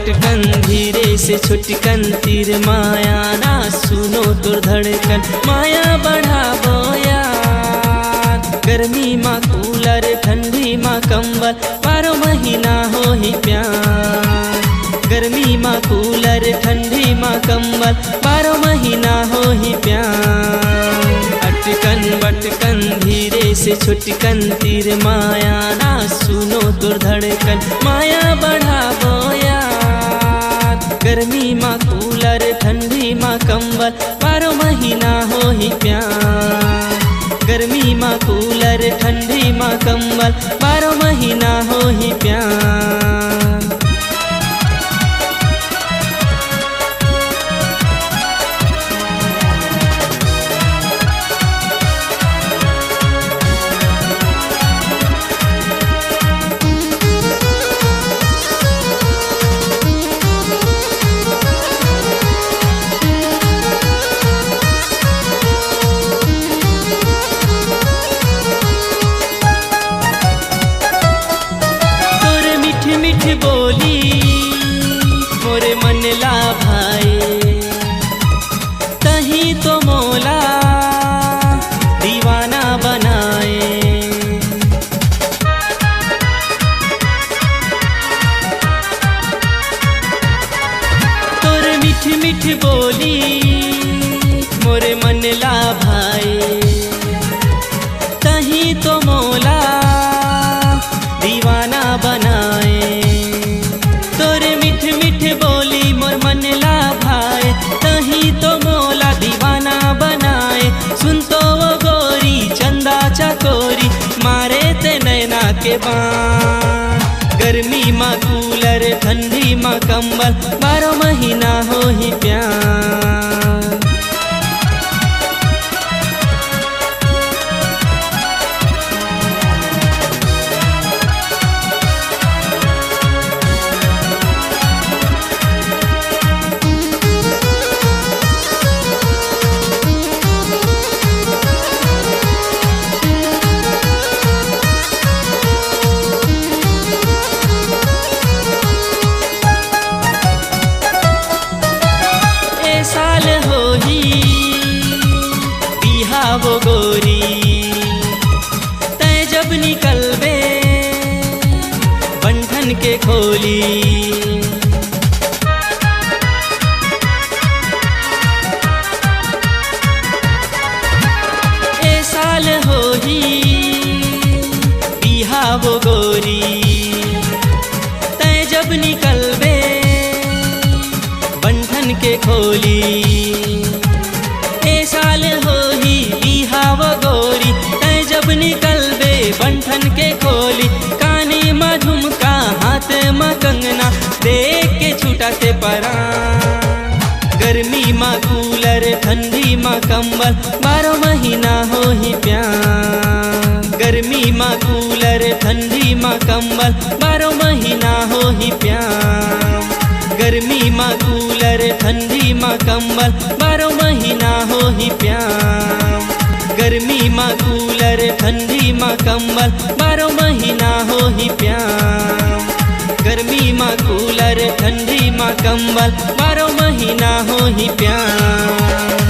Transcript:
बटकन धीरे से छुटकन तीर माया ना सुनो तुर धड़कन माया बढ़ावो यार। गर्मी माँ कूलर ठंडी माँ कंबल 12 महीना हो ही प्यार। गर्मी माँ कूलर ठंडी माँ कंबल 12 महीना हो ही प्यार। अटकन बटकन धीरे से छुटकन तीर माया ना सुनो तुर धड़कन माया बढ़ावो यार। गर्मी माँ कूलर ठंडी माँ कंबल 12 महीना हो ही प्यार। गर्मी माँ कूलर ठंडी माँ कंबल 12 महीना हो ही प्यार। बोली मोरे मन ला भाई तही तो मोला दीवाना बनाए। तोर मीठ मीठ बोली मोरे मन ला भाई तही तो मोला दीवाना बनाए। बोली मोर मन ला भाई तही तो मोला दीवाना बनाए। सुन तो वो गोरी चंदा चकोरी मारे ते नैना के बान। गर्मी माँ कूलर ठंडी माँ कंबल 12 महीना हो ही प्यार। साल हो ही बिहावो गोरी तय जब निकलबे बंधन के खोली। ए साल हो ही बिहावो गोरी तय जब निकलबे बंधन के खोली। ए साल हो ही बिहाव गोरी तय जब निकलबे बंधन के खोली। कानी माँ झुमका हाथ माँ कंगना देख के छूटा से परान। गर्मी माँ कूलर ठंडी माँ कंबल 12 महीना हो ही प्यार। गर्मी माँ कूलर ठंडी माँ कंबल 12 महीना हो ही प्यार। गर्मी माँ कूलर ठंडी माँ कंबल 12 महीना हो ही प्यार। गर्मी माँ कूलर ठंडी माँ कंबल 12 महीना हो ही प्यार। गर्मी माँ कूलर ठंडी माँ कंबल 12 महीना हो ही प्यार।